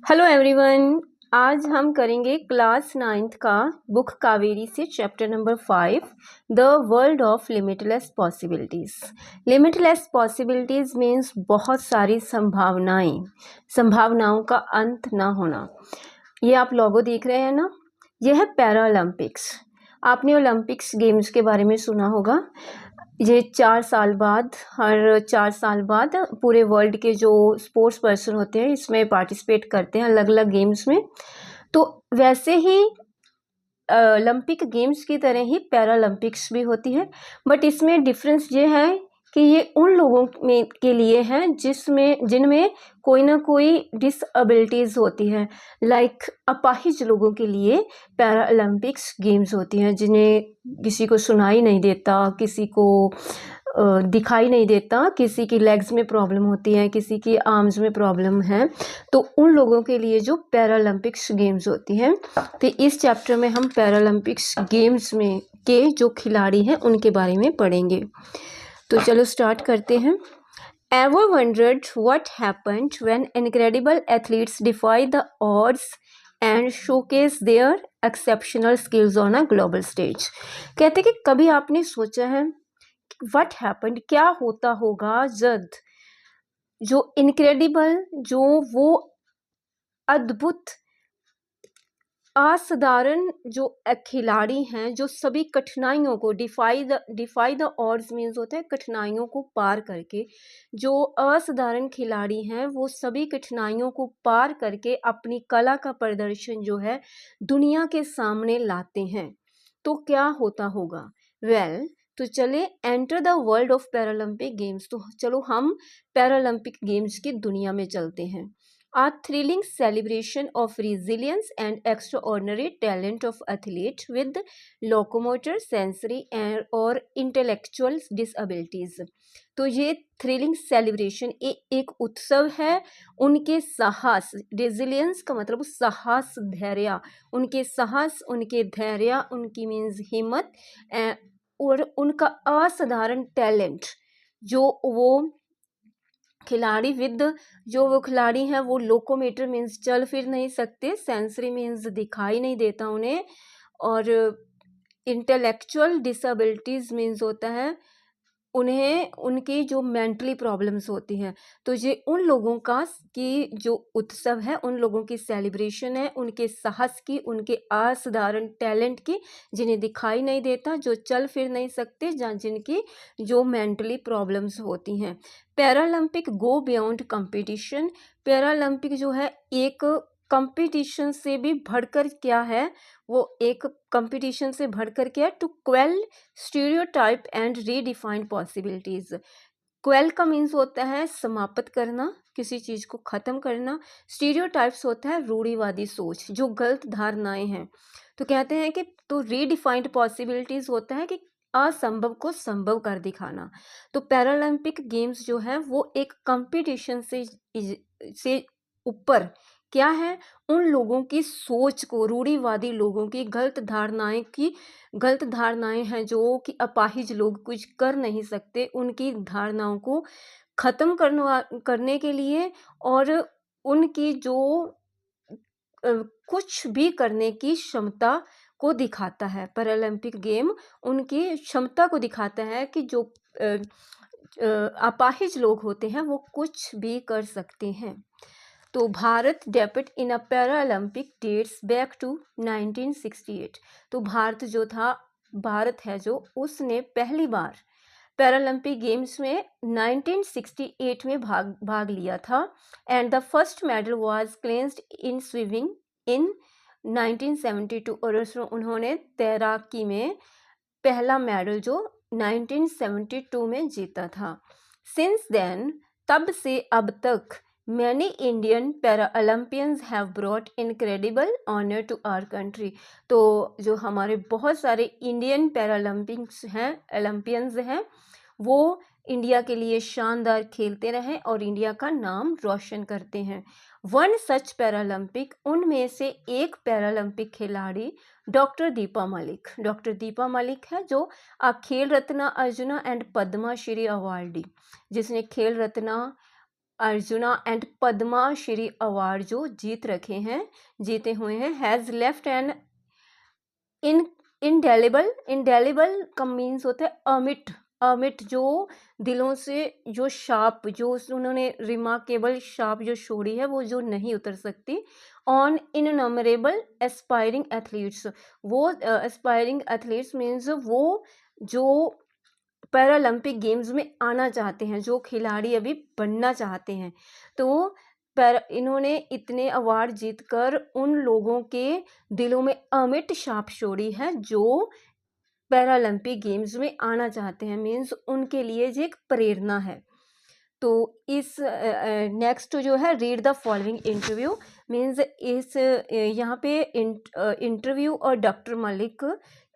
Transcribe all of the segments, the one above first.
Hello everyone. आज हम करेंगे क्लास 9th का बुक कावेरी से chapter number 5 the world of limitless possibilities. Limitless possibilities means बहुत सारी संभावनाओं का अंत ना होना। ये आप लोगो देख रहे हैं ना, यह है पैरा ओलंपिक्स। आपने ओलंपिक्स गेम्स के बारे में सुना होगा। ये 4 साल बाद, हर 4 साल बाद पूरे वर्ल्ड के जो स्पोर्ट्स पर्सन होते हैं इसमें पार्टिसिपेट करते हैं अलग अलग गेम्स में। तो वैसे ही ओलंपिक गेम्स की तरह ही पैरा ओलंपिक्स भी होती है, बट इसमें डिफरेंस ये है कि ये उन लोगों में के लिए है जिनमें कोई ना कोई डिसएबिलिटीज़ होती है। लाइक अपाहिज लोगों के लिए पैरा ओलंपिक्स गेम्स होती हैं, जिन्हें किसी को सुनाई नहीं देता, किसी को दिखाई नहीं देता, किसी की लेग्स में प्रॉब्लम होती है, किसी की आर्म्स में प्रॉब्लम है, तो उन लोगों के लिए जो पैरा ओलंपिक्स गेम्स होती हैं। तो इस चैप्टर में हम पैरा ओलंपिक्स गेम्स में के जो खिलाड़ी हैं उनके बारे में पढ़ेंगे। तो चलो स्टार्ट करते हैं। Ever wondered what happened when incredible athletes defy the odds and showcase their exceptional skills on a global stage? कहते कि कभी आपने सोचा है what happened, क्या होता होगा जब जो इनक्रेडिबल, जो वो अद्भुत असाधारण जो खिलाड़ी हैं, जो सभी कठिनाइयों को डिफाई द ऑड्स मीन्स होता है कठिनाइयों को पार करके, जो असाधारण खिलाड़ी हैं वो सभी कठिनाइयों को पार करके अपनी कला का प्रदर्शन जो है दुनिया के सामने लाते हैं। तो क्या होता होगा? तो चले enter the world of Paralympic games. तो चलो हम पैरालंपिक गेम्स की दुनिया में चलते हैं। A thrilling celebration of resilience and extraordinary talent of athlete with locomotor, sensory और intellectual disabilities। तो ये थ्रिलिंग सेलिब्रेशन एक उत्सव है उनके साहस, रेजिलियंस का मतलब साहस, धैर्य, उनके साहस, उनके धैर्य, उनकी मीन्स हिम्मत, और उनका असाधारण टैलेंट जो वो खिलाड़ी जो वो खिलाड़ी हैं वो लोकोमीटर मीन्स चल फिर नहीं सकते, सेंसरी मीन्स दिखाई नहीं देता उन्हें, और इंटेलेक्चुअल डिसेबिलिटीज़ मीन्स होता है उन्हें उनकी जो मेंटली प्रॉब्लम्स होती हैं। तो ये उन लोगों का की जो उत्सव है, उन लोगों की सेलिब्रेशन है, उनके साहस की, उनके असाधारण टैलेंट की, जिन्हें दिखाई नहीं देता, जो चल फिर नहीं सकते, जिनकी जो मेंटली प्रॉब्लम्स होती हैं। Paralympic go beyond competition. Paralympic जो है एक कंपटीशन से भी बढ़कर क्या है, वो एक कंपटीशन से बढ़कर क्या है, to quell stereotype and redefined possibilities. Quell का मीन्स होता है समाप्त करना, किसी चीज को खत्म करना। स्टीरियोटाइप्स होता है रूढ़िवादी सोच, जो गलत धारणाएं हैं। तो कहते हैं कि तो रीडिफाइंड पॉसिबिलिटीज होता है कि असंभव को संभव कर दिखाना। तो पैरालंपिक गेम्स जो है वो एक कंपटीशन से ऊपर क्या है, उन लोगों की सोच को, रूढ़िवादी लोगों की गलत धारणाएं हैं जो कि अपाहिज लोग कुछ कर नहीं सकते, उनकी धारणाओं को खत्म करने के लिए, और उनकी जो कुछ भी करने की क्षमता को दिखाता है। पैरालंपिक गेम उनकी क्षमता को दिखाता है कि जो अपाहिज लोग होते हैं वो कुछ भी कर सकते हैं। तो Bharat debut in a Paralympic dates back to 1968। तो भारत है जो उसने पहली बार पैरालंपिक गेम्स में 1968 में भाग लिया था। And the first medal was cleansed in swimming in 1972। और उन्होंने तैराकी में पहला मेडल जो 1972 में जीता था। सिंस देन, तब से अब तक, many Indian para Olympians have brought incredible honour to our country. तो जो हमारे बहुत सारे इंडियन पैरालंपिक्स हैं, ओलंपियंस हैं, वो इंडिया के लिए शानदार खेलते रहे और इंडिया का नाम रोशन करते हैं। वन सच पैरालंपिक, उनमें से एक पैरालंपिक खिलाड़ी डॉक्टर दीपा मलिक है, जो खेल रत्न, अर्जुना एंड पद्मा श्री अवार्डी, जिसने खेल रत्न, अर्जुना एंड पद्मा श्री अवार्ड जो जीते हुए हैं, has left N in indelible का मीन्स होता है अमिट जो दिलों से जो शाप जो उन्होंने रिमार्केबल शाप जो छोड़ी है वो जो नहीं उतर सकती, ऑन इननमरेबल एस्पायरिंग एथलीट्स, वो एस्पायरिंग एथलीट्स मीन्स वो जो पैरालंपिक गेम्स में आना चाहते हैं, जो खिलाड़ी अभी बनना चाहते हैं, तो इन्होंने इतने अवार्ड जीतकर उन लोगों के दिलों में अमिट छाप छोड़ी है जो पैरालंपिक गेम्स में आना चाहते हैं, मीन्स उनके लिए ये एक प्रेरणा है। तो इस नेक्स्ट जो है read the following interview, means इस यहाँ पे इंटरव्यू और डॉक्टर मलिक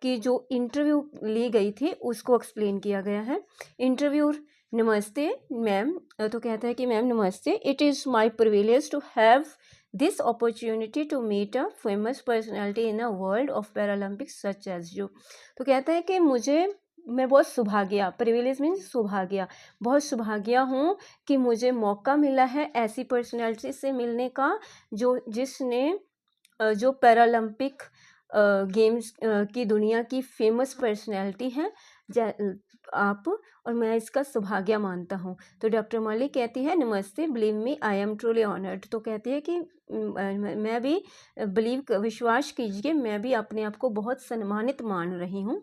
की जो इंटरव्यू ली गई थी उसको एक्सप्लेन किया गया है। इंटरव्यू, नमस्ते मैम, तो कहता है कि मैम नमस्ते, it is my privilege to have this opportunity to meet a famous personality in a world of Paralympics such as you. तो कहता है कि मैं बहुत सुभाग्या, प्रिविलेज मीन्स सुभाग्या, बहुत सुभाग्या हूँ कि मुझे मौका मिला है ऐसी पर्सनैलिटी से मिलने का जिसने जो पैरालंपिक गेम्स की दुनिया की फेमस पर्सनैलिटी है आप, और मैं इसका सौभाग्य मानता हूँ। तो डॉक्टर मलिक कहती है नमस्ते, believe me I am truly honoured. तो कहती है कि मैं भी विश्वास कीजिए, मैं भी अपने आप को बहुत सम्मानित मान रही हूँ।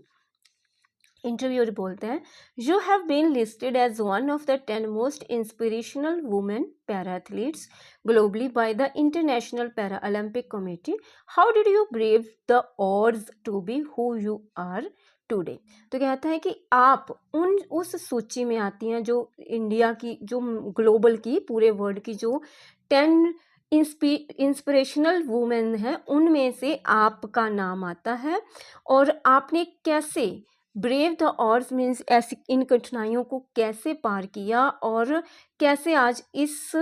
इंटरव्यूअर बोलते हैं, you have been listed as one of the 10 most inspirational women para athletes globally by the International Para Olympic Committee, how did you brave the odds to be who you are today. तो कहता है कि आप उस सूची में आती हैं जो इंडिया की, जो ग्लोबल की, पूरे वर्ल्ड की जो 10 इंस्पिरेशनल वुमेन हैं उनमें से आपका नाम आता है, और आपने कैसे ब्रेव द ऑड्स मीन्स ऐसी इन कठिनाइयों को कैसे पार किया और कैसे आज इस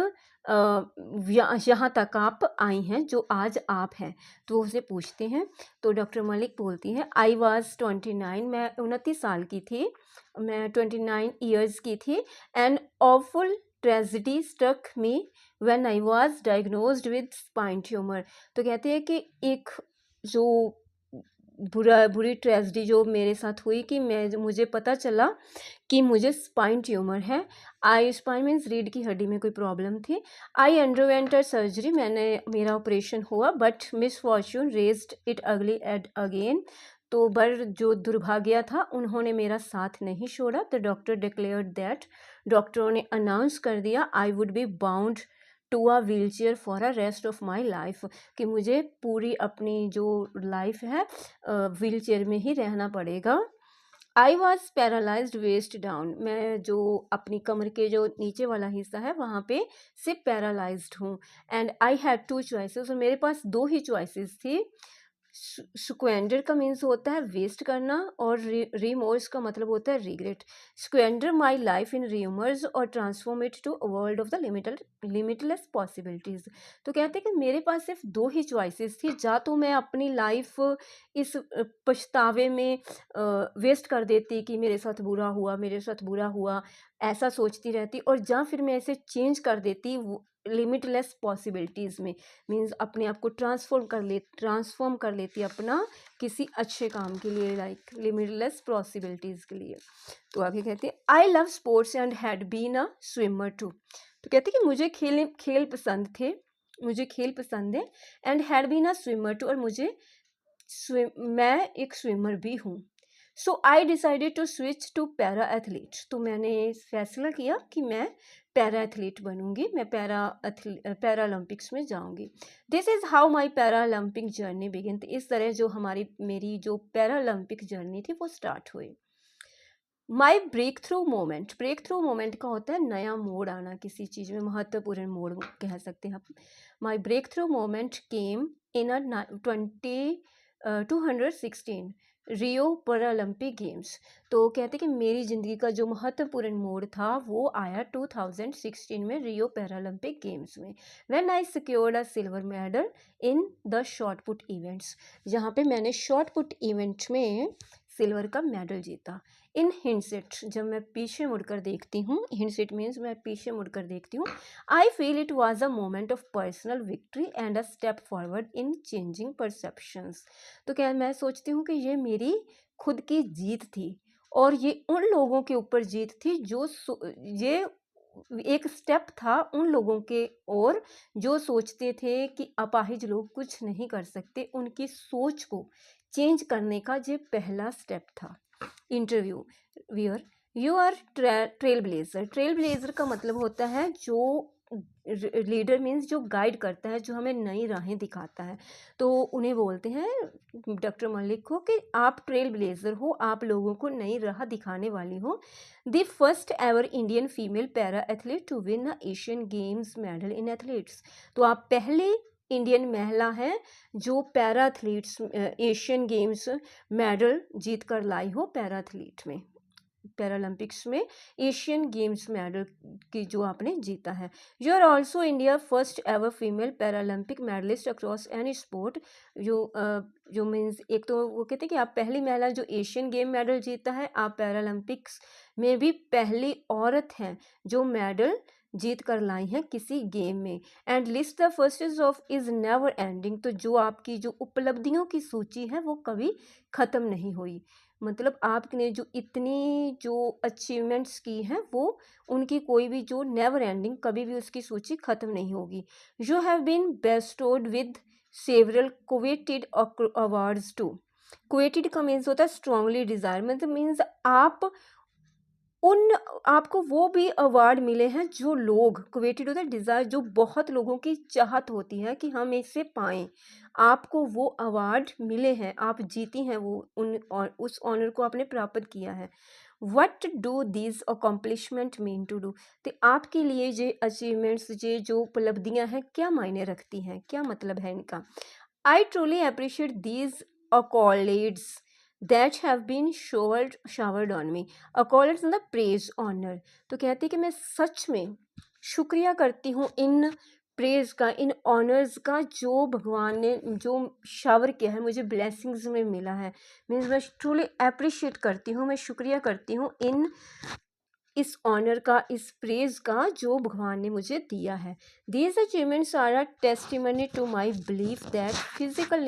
यहाँ तक आप आई हैं जो आज आप हैं। तो उसे पूछते हैं, तो डॉक्टर मलिक बोलती हैं, आई वॉज 29, मैं 29 साल की थी, मैं 29 ईयर्स की थी, and awful tragedy struck me when I was diagnosed with spine tumour. तो कहते हैं कि एक जो बुरी ट्रेजिडी जो मेरे साथ हुई कि मुझे पता चला कि मुझे स्पाइन ट्यूमर है। स्पाइन मीन्स रीढ़ की हड्डी में कोई प्रॉब्लम थी। आई अंडरवेंट अ सर्जरी, मेरा ऑपरेशन हुआ, but miss Fortune raised it अगली एट अगेन। तो पर जो दुर्भाग्य था उन्होंने मेरा साथ नहीं छोड़ा। तो डॉक्टर डिक्लेयर्ड दैट, डॉक्टरों ने अनाउंस कर दिया, I would be bound to a wheelchair for a rest of my life, कि मुझे पूरी अपनी जो लाइफ है व्हील चेयर में ही रहना पड़ेगा। I was paralysed waist down, मैं जो अपनी कमर के जो नीचे वाला हिस्सा है वहाँ पे से पैरालाइज्ड हूँ। एंड आई हैड 2 चॉइसेस, और मेरे पास 2 ही चॉइसेस थी। स्क्वेंडर का मीन्स होता है वेस्ट करना, और रिमोर्स का मतलब होता है regret. Squander my life in remorse और transform it to a world of the limitless possibilities. तो कहते हैं कि मेरे पास सिर्फ 2 ही चॉइसेस थी, या तो मैं अपनी लाइफ इस पछतावे में वेस्ट कर देती कि मेरे साथ बुरा हुआ, ऐसा सोचती रहती, और या फिर मैं इसे चेंज कर देती लिमिटलेस पॉसिबिलिटीज़ में, मीन्स अपने आप को ट्रांसफॉर्म कर लेती अपना किसी अच्छे काम के लिए, लाइक लिमिटलेस पॉसिबिलिटीज़ के लिए। तो आगे कहते हैं, I love sports and had been a swimmer too. तो कहते हैं कि मुझे खेल पसंद थे, मुझे खेल पसंद है, and had been a swimmer too, और मैं एक स्विमर भी हूँ। So I decided to switch to para athlete. तो मैंने फैसला किया कि मैं पैरा एथलीट बनूंगी, मैं पैरालंपिक्स में जाऊंगी। This is how my Paralympic journey begin. इस तरह जो मेरी जो पैरालंपिक जर्नी थी वो स्टार्ट हुई। माई ब्रेक थ्रू मोमेंट का होता है नया मोड़ आना किसी चीज़ में, महत्वपूर्ण मोड़ कह सकते हैं आप। माई ब्रेक थ्रू मोमेंट केम इन अ 216 रियो पैरालंपिक गेम्स। तो कहते कि मेरी ज़िंदगी का जो महत्वपूर्ण मोड़ था वो आया 2016 में रियो पैरालंपिक गेम्स में, when I secured a silver medal in the shot put events, जहाँ पे मैंने शॉट पुट इवेंट में सिल्वर का मेडल जीता। इन हिंडसेट, जब मैं पीछे मुड़कर देखती हूँ, हिंडसेट मीन्स मैं पीछे मुड़कर देखती हूँ, I feel it was a moment of personal victory and a step forward in changing perceptions. तो क्या मैं सोचती हूँ कि ये मेरी खुद की जीत थी, और ये उन लोगों के ऊपर जीत थी जो ये एक स्टेप था उन लोगों के, और जो सोचते थे कि अपाहिज लोग कुछ नहीं कर सकते, उनकी सोच को चेंज करने का ये पहला स्टेप था। Interview were you are trailblazer. Trailblazer का मतलब होता है जो लीडर मीन्स जो गाइड करता है, जो हमें नई राहें दिखाता है। तो उन्हें बोलते हैं डॉक्टर मलिक को कि आप ट्रेल ब्लेजर हो, आप लोगों को नई राह दिखाने वाली हो। The first ever Indian female para athlete to win a Asian Games medal in athletes. तो आप पहले इंडियन महिला हैं जो para athletes Asian Games medal जीत कर लाई हो, पैरा एथलीट में, पैरालंपिक्स में एशियन गेम्स मेडल की जो आपने जीता है। You are also India first ever female Paralympic medallist across any sport. जो मीन्स, एक तो वो कहते हैं कि आप पहली महिला जो एशियन गेम मेडल जीता है, आप पैरालंपिक्स में भी पहली औरत हैं जो मेडल जीत कर लाई हैं किसी गेम में। And list the first of is never ending. तो जो आपकी जो उपलब्धियों की सूची है वो कभी ख़त्म नहीं हुई। मतलब आपने जो इतनी जो अचीवमेंट्स की हैं वो उनकी कोई भी जो नेवर एंडिंग, कभी भी उसकी सूची ख़त्म नहीं होगी। You have been bestowed with several coveted awards too. Coveted का मीन्स होता है स्ट्रांगली डिज़ायर, मतलब मीन्स आपको वो भी अवार्ड मिले हैं जो लोग, कोवेटेड होता है डिज़ायर, जो बहुत लोगों की चाहत होती है कि हम इसे पाएँ। आपको वो अवार्ड मिले हैं, आप जीती हैं वो, और उस ऑनर को आपने प्राप्त किया है। What do these accomplishment mean to do. तो आपके लिए ये अचीवमेंट्स, ये जो उपलब्धियां हैं, क्या मायने रखती हैं, क्या मतलब है इनका। I truly appreciate these accolades that have been showered on me। accolades मतलब प्रेज, ऑनर। तो कहते हैं कि मैं सच में शुक्रिया करती हूँ इन प्रेज का, इन ऑनर्स का जो भगवान ने जो शावर किया है, मुझे ब्लेसिंग्स में मिला है। मीन्स मैं ट्रूली अप्रिशिएट करती हूँ, मैं शुक्रिया करती हूँ इस ऑनर का, इस प्रेज का जो भगवान ने मुझे दिया है। These achievements are a testimony to my belief that physical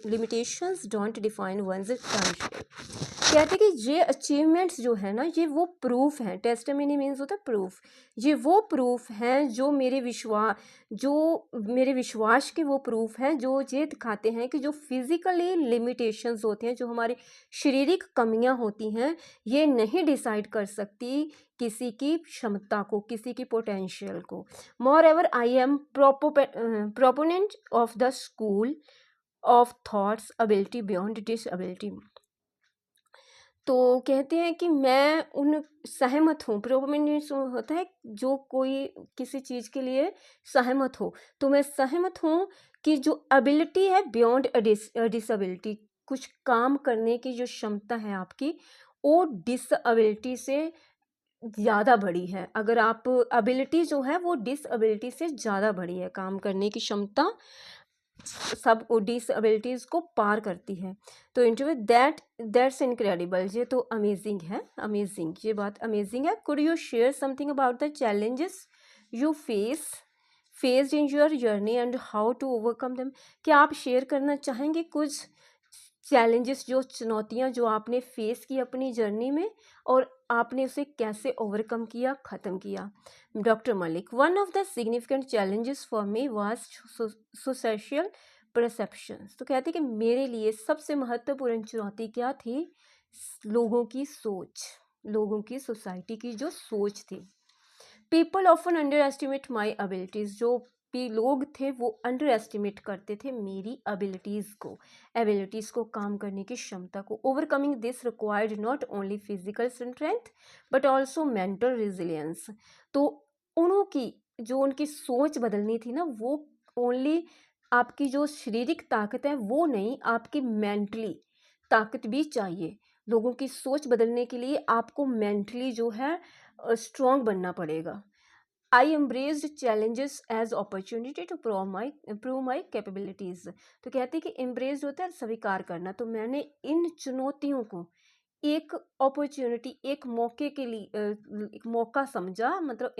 limitations don't define one's potential. कहते कि ये अचीवमेंट्स जो है ना, ये वो प्रूफ हैं, टेस्टिमनी मीन्स होता है प्रूफ, ये वो प्रूफ हैं जो मेरे विश्वास के वो प्रूफ हैं जो ये दिखाते हैं कि जो फिजिकली लिमिटेशंस होते हैं, जो हमारी शारीरिक कमियां होती हैं, ये नहीं डिसाइड कर सकती किसी की क्षमता को, किसी की पोटेंशियल को। More ever I am proponent of the school of thoughts ability beyond disability. तो कहते हैं कि मैं उन सहमत हूँ, प्रोपोनेंट होता है जो कोई किसी चीज़ के लिए सहमत हो, तो मैं सहमत हूँ कि जो एबिलिटी है बियॉन्ड डिसएबिलिटी, कुछ काम करने की जो क्षमता है आपकी, वो डिसएबिलिटी से ज़्यादा बड़ी है। अगर आप एबिलिटी जो है वो डिसएबिलिटी से ज़्यादा बड़ी है, काम करने की क्षमता सब डिसएबिलिटीज़ को पार करती है। तो इंटरव्यू दैट्स इनक्रेडिबल, ये तो अमेजिंग है, अमेजिंग, ये बात अमेजिंग है। Could you share something about the challenges you faced in your journey and how to overcome them. क्या आप शेयर करना चाहेंगे कुछ चैलेंजेस, जो चुनौतियां जो आपने फेस की अपनी जर्नी में, और आपने उसे कैसे ओवरकम किया, ख़त्म किया। Doctor Malik, one of the significant challenges for me was social perceptions. तो कहते कि मेरे लिए सबसे महत्वपूर्ण चुनौती क्या थी, लोगों की सोच, लोगों की सोसाइटी की जो सोच थी। पीपल ऑफन अंडर एस्टिमेट माई एबिलिटीज़, जो भी लोग थे वो अंडर एस्टिमेट करते थे मेरी एबिलिटीज़ को, काम करने की क्षमता को। Overcoming this required not only physical strength but also mental resilience. तो उनकी सोच बदलनी थी ना, वो ओनली आपकी जो शारीरिक ताकत है वो नहीं, आपकी मेंटली ताकत भी चाहिए। लोगों की सोच बदलने के लिए आपको मेंटली जो है स्ट्रॉन्ग बनना पड़ेगा। I embraced challenges as opportunity to prove my capabilities. तो कहते हैं कि एम्ब्रेस्ड होता है स्वीकार करना, तो मैंने इन चुनौतियों को एक अपॉर्चुनिटी, एक मौके के लिए एक मौका समझा, मतलब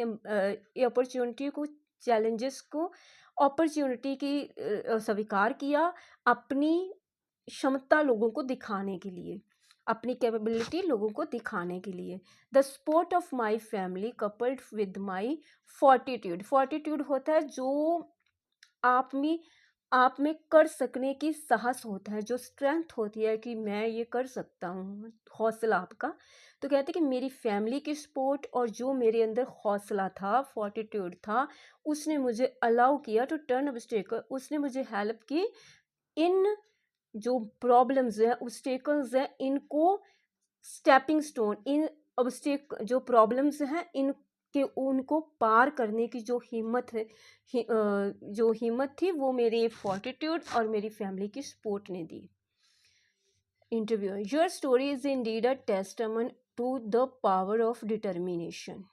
ये अपॉर्चुनिटी को, चैलेंजेस को अपॉर्चुनिटी की स्वीकार किया, अपनी क्षमता लोगों को दिखाने के लिए, अपनी कैपेबिलिटी लोगों को दिखाने के लिए। The support of my family coupled with my fortitude. Fortitude होता है जो आप में कर सकने की साहस होता है, जो स्ट्रेंथ होती है कि मैं ये कर सकता हूँ, हौसला आपका। तो कहते हैं कि मेरी फैमिली की सपोर्ट और जो मेरे अंदर हौसला था, फोर्टिट्यूड था, उसने मुझे अलाउ किया टू टर्न ऑब्स्टेकल, उसने मुझे हेल्प की इन जो प्रॉब्लम्स हैं, ऑब्स्टेकल्स हैं, इनको स्टेपिंग स्टोन, इन जो प्रॉब्लम्स हैं इनके उनको पार करने की जो हिम्मत है, जो हिम्मत थी वो मेरी फोर्टिट्यूड और मेरी फैमिली की सपोर्ट ने दी। Interview, your story is indeed a testament to the power of determination.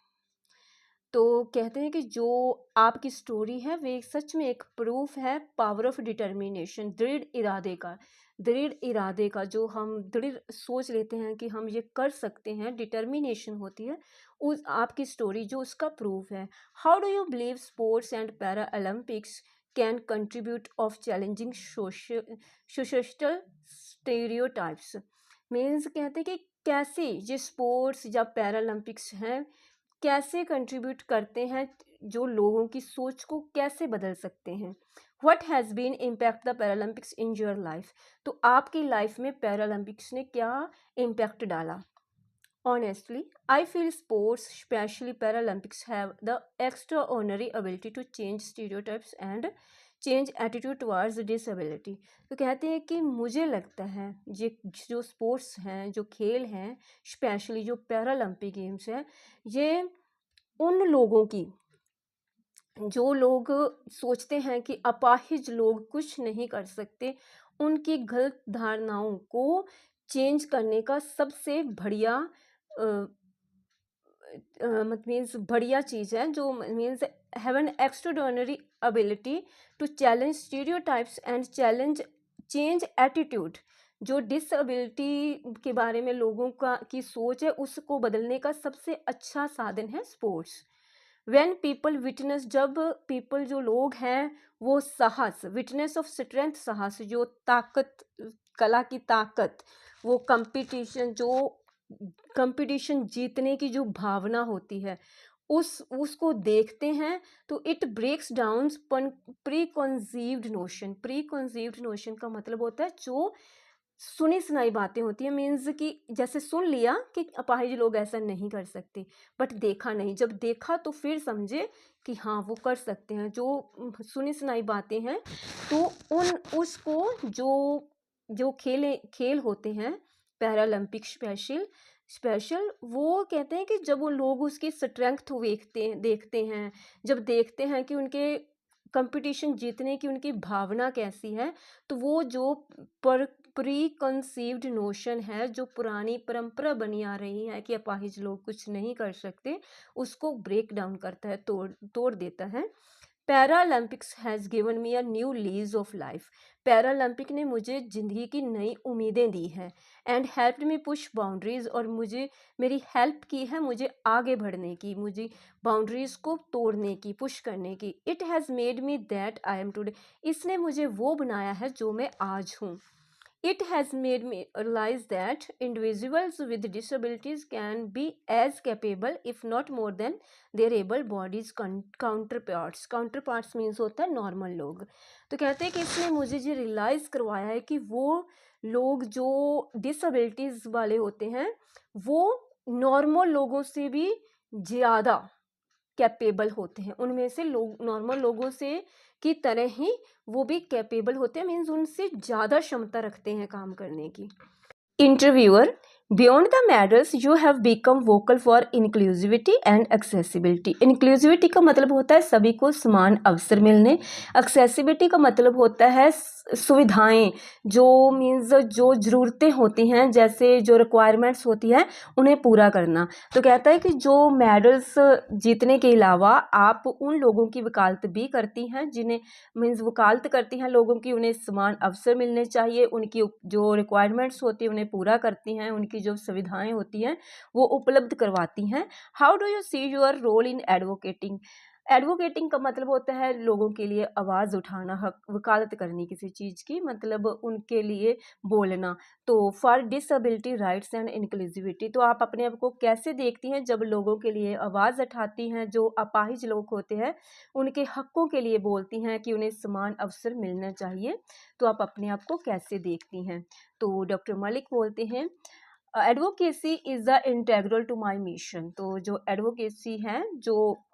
तो कहते हैं कि जो आपकी स्टोरी है वे सच में एक प्रूफ है पावर ऑफ डिटर्मिनेशन, दृढ़ इरादे का, जो हम दृढ़ सोच लेते हैं कि हम ये कर सकते हैं, डिटर्मिनेशन होती है उस आपकी स्टोरी जो उसका प्रूफ है। How do you believe sports and para Olympics can contribute of challenging social stereotypes. Means कहते हैं कि कैसे ये स्पोर्ट्स या पैरा ओलंपिक्स हैं, कैसे कंट्रीब्यूट करते हैं, जो लोगों की सोच को कैसे बदल सकते हैं। What has been impact the Paralympics in your life. तो आपकी लाइफ में पैरालंपिक्स ने क्या इम्पैक्ट डाला। Honestly I feel sports specially Paralympics have the extraordinary ability to change stereotypes and change attitude towards disability. तो कहते हैं कि मुझे लगता है ये जो स्पोर्ट्स हैं, जो खेल हैं, स्पेशली जो पैरालंपिक गेम्स हैं, ये उन लोगों की, जो लोग सोचते हैं कि अपाहिज लोग कुछ नहीं कर सकते, उनकी गलत धारणाओं को चेंज करने का सबसे बढ़िया मीन्स बढ़िया चीज़ है, जो means have an extraordinary ability to challenge stereotypes and change attitude. जो डिसएबिलिटी के बारे में लोगों की सोच है उसको बदलने का सबसे अच्छा साधन है स्पोर्ट्स। व्हेन पीपल विटनेस, जब पीपल जो लोग हैं वो साहस, विटनेस ऑफ स्ट्रेंथ, साहस, जो ताकत, कला की ताकत, वो कंपटीशन जीतने की जो भावना होती है उसको देखते हैं, तो it breaks down preconceived notion का मतलब होता है जो सुनी सुनाई बातें होती हैं। मीन्स कि जैसे सुन लिया कि अपाहिज लोग ऐसा नहीं कर सकते, बट देखा नहीं, जब देखा तो फिर समझे कि हाँ वो कर सकते हैं। जो सुनी सुनाई बातें हैं तो उसको जो खेल होते हैं पैरालंपिक स्पेशल, वो कहते हैं कि जब वो लोग उसकी स्ट्रेंथ देखते हैं, जब देखते हैं कि उनके कंपटीशन जीतने की उनकी भावना कैसी है, तो वो जो प्री कंसीव्ड नोशन है, जो पुरानी परंपरा बनी आ रही है कि अपाहिज लोग कुछ नहीं कर सकते, उसको ब्रेक डाउन करता है, तोड़ देता है। Paralympics has given me a new lease of life. Paralympic ने मुझे ज़िंदगी की नई उम्मीदें दी हैं and helped me push boundaries, और मेरी हेल्प की है मुझे आगे बढ़ने की, मुझे बाउंड्रीज को तोड़ने की, पुश करने की। It has made me that I am today. इसने मुझे वो बनाया है जो मैं आज हूँ। It has made me realize that individuals with disabilities can be as capable, if not more than, their able bodies counterparts. Counterparts means होता है नॉर्मल लोग। तो कहते हैं कि इसने मुझे ये रियलाइज़ करवाया है कि वो लोग जो डिसेबिलिटीज़ वाले होते हैं वो नॉर्मल लोगों से भी ज़्यादा कैपेबल होते हैं। उनमें से लोग नॉर्मल लोगों से की तरह ही वो भी कैपेबल होते हैं, मीन्स उनसे ज़्यादा क्षमता रखते हैं काम करने की। Interviewer, beyond the medals you have become vocal for inclusivity and accessibility. Inclusivity का मतलब होता है सभी को समान अवसर मिलने, एक्सेसिबिलिटी का मतलब होता है सुविधाएं, जो मीन्स जो ज़रूरतें होती हैं, जैसे जो रिक्वायरमेंट्स होती हैं उन्हें पूरा करना। तो कहता है कि जो मेडल्स जीतने के अलावा आप उन लोगों की वकालत भी करती हैं, जिन्हें मीन्स वकालत करती हैं लोगों की, उन्हें समान अवसर मिलने चाहिए, उनकी जो रिक्वायरमेंट्स होती हैं उन्हें पूरा करती हैं, उनकी जो सुविधाएं होती हैं वो उपलब्ध करवाती हैं। How do you see your role in advocating? Advocating का मतलब होता है लोगों के लिए आवाज़ उठाना, हक वकालत करनी किसी चीज़ की, मतलब उनके लिए बोलना। तो for disability rights and inclusivity, तो आप अपने आप को कैसे देखती हैं जब लोगों के लिए आवाज़ उठाती हैं, जो अपाहिज लोग होते हैं उनके हकों के लिए बोलती हैं कि उन्हें समान अवसर मिलना चाहिए, तो आप अपने आप को कैसे देखती हैं? तो डॉक्टर मलिक बोलते हैं advocacy is the integral to my mission. तो जो एडवोकेसी है, जो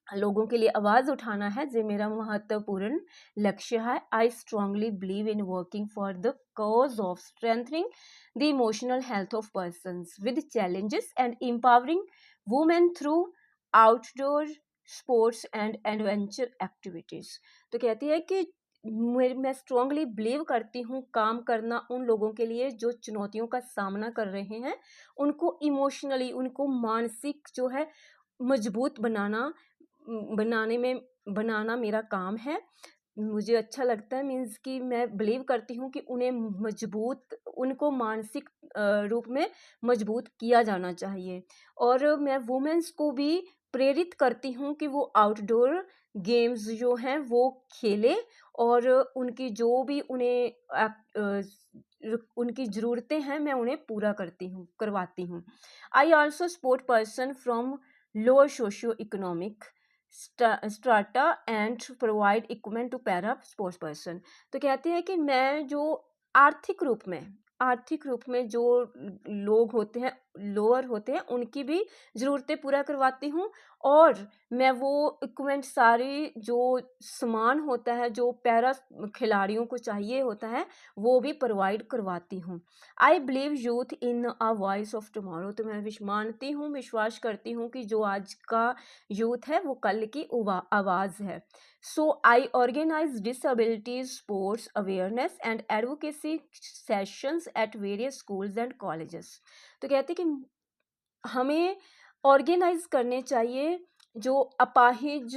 लोगों के लिए आवाज़ उठाना है, जो मेरा महत्वपूर्ण लक्ष्य है। I strongly believe in working for the cause of strengthening the emotional health of persons with challenges and empowering women through outdoor sports and adventure activities. तो कहती है कि मैं स्ट्रांगली बिलीव करती हूँ काम करना उन लोगों के लिए जो चुनौतियों का सामना कर रहे हैं, उनको इमोशनली, उनको मानसिक जो है मजबूत बनाना मेरा काम है। मुझे अच्छा लगता है, मीन्स कि मैं बिलीव करती हूँ कि उनको मानसिक रूप में मजबूत किया जाना चाहिए। और मैं वुमेन्स को भी प्रेरित करती हूँ कि वो आउटडोर गेम्स जो हैं वो खेलें, और उनकी जो भी उनकी ज़रूरतें हैं मैं उन्हें पूरा करवाती हूँ। I also support person from lower socio economic strata and provide equipment to para sports person. तो कहते हैं कि मैं जो आर्थिक रूप में जो लोग होते हैं, लोअर होते हैं, उनकी भी ज़रूरतें पूरा करवाती हूँ, और मैं वो इक्विपमेंट सारे जो सामान होता है जो पैरा खिलाड़ियों को चाहिए होता है वो भी प्रोवाइड करवाती हूँ। I believe youth in a voice of tomorrow. तो मैं विश्वास करती हूँ कि जो आज का यूथ है वो कल की आवाज़ है। So I organise disabilities sports awareness and advocacy sessions at various schools and colleges. तो कहते कि हमें ऑर्गेनाइज करने चाहिए जो अपाहिज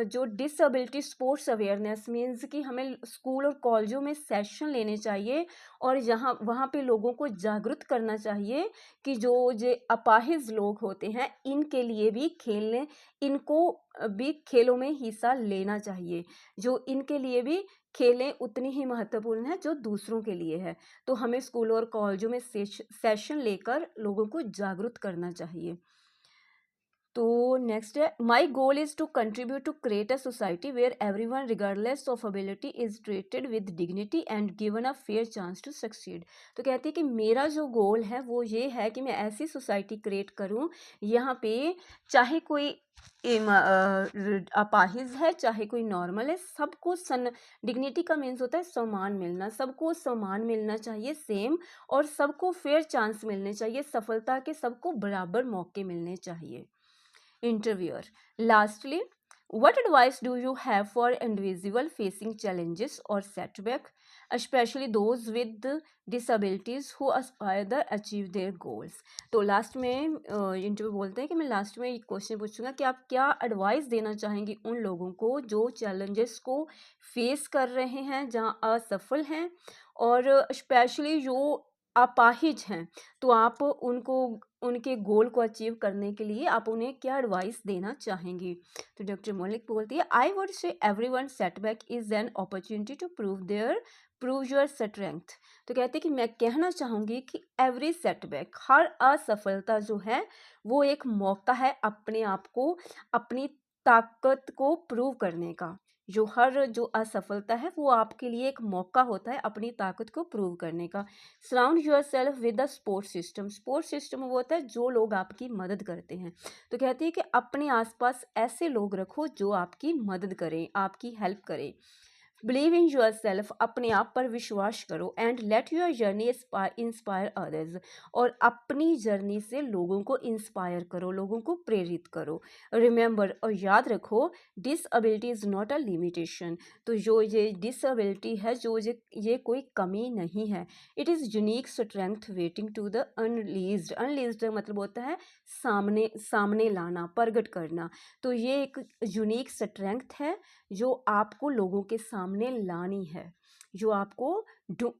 जो डिसेबिलिटी स्पोर्ट्स अवेयरनेस, मीन्स कि हमें स्कूल और कॉलेजों में सेशन लेने चाहिए, और वहाँ पे लोगों को जागरूक करना चाहिए कि जो अपाहिज लोग होते हैं इनके लिए भी इनको भी खेलों में हिस्सा लेना चाहिए। जो इनके लिए भी खेलें उतनी ही महत्वपूर्ण है जो दूसरों के लिए है। तो हमें स्कूलों और कॉलेजों में सेशन लेकर लोगों को जागरूक करना चाहिए। तो नेक्स्ट है, my goal is to contribute to create a society where everyone regardless of ability is treated with dignity and given a fair chance to succeed. तो कहती है कि मेरा जो गोल है वो ये है कि मैं ऐसी सोसाइटी क्रिएट करूं यहाँ पे चाहे कोई अपाहिज है चाहे कोई नॉर्मल है, सबको डिग्निटी का मीन्स होता है सम्मान मिलना, सबको सम्मान मिलना चाहिए सेम, और सबको फेयर चांस मिलने चाहिए, सफलता के सबको बराबर मौके मिलने चाहिए। Interviewer, lastly, what advice do you have for individual facing challenges or setback, especially those with disabilities who aspire to achieve their goals? तो लास्ट में इंटरव्यू बोलते हैं कि मैं लास्ट में एक क्वेश्चन पूछूंगा कि आप क्या एडवाइस देना चाहेंगी उन लोगों को जो चैलेंजेस को फेस कर रहे हैं, जहां असफल हैं, और स्पेशली जो अपाहिज हैं, तो आप उनको उनके गोल को अचीव करने के लिए आप उन्हें क्या एडवाइस देना चाहेंगी? तो डॉक्टर मलिक बोलती है, I would say everyone setback is an opportunity to prove your strength. तो कहते हैं कि मैं कहना चाहूँगी कि एवरी सेटबैक, हर असफलता जो है वो एक मौका है अपने आप को, अपनी ताकत को प्रूव करने का। जो असफलता है वो आपके लिए एक मौका होता है अपनी ताकत को प्रूव करने का। Surround your self with the support system वो होता है जो लोग आपकी मदद करते हैं। तो कहती है कि अपने आसपास ऐसे लोग रखो जो आपकी मदद करें, आपकी हेल्प करें। बिलीव इन योर सेल्फ, अपने आप पर विश्वास करो, and let your journey inspire others, और अपनी जर्नी से लोगों को इंस्पायर करो, लोगों को प्रेरित करो। रिमेंबर, और याद रखो, disability is not a limitation. तो जो ये डिसएबिलिटी है, ये कोई कमी नहीं है, it is unique strength waiting to the unleashed मतलब होता है सामने लाना, प्रकट करना। तो ये एक यूनिक स्ट्रेंथ है जो आपको लोगों के सामने सामने लानी है, जो आपको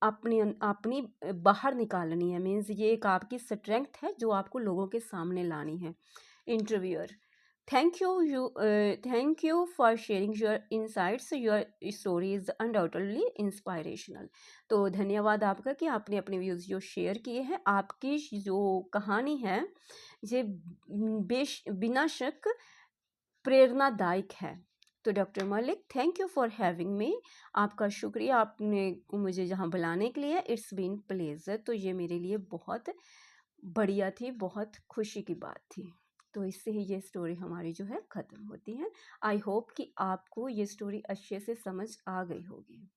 अपनी बाहर निकालनी है। मीन्स ये एक आपकी स्ट्रेंथ है जो आपको लोगों के सामने लानी है। Interviewer, thank you for sharing your insights. Your story is undoubtedly inspirational. तो धन्यवाद आपका कि आपने अपने व्यूज़ जो शेयर किए हैं। आपकी जो कहानी है ये बिना शक प्रेरणादायक है। तो doctor Malik, thank you for having me. आपका शुक्रिया आपने मुझे जहाँ बुलाने के लिए। It's been pleasure. तो ये मेरे लिए बहुत बढ़िया थी, बहुत खुशी की बात थी। तो इससे ही ये स्टोरी हमारी जो है ख़त्म होती है। आई होप कि आपको ये स्टोरी अच्छे से समझ आ गई होगी।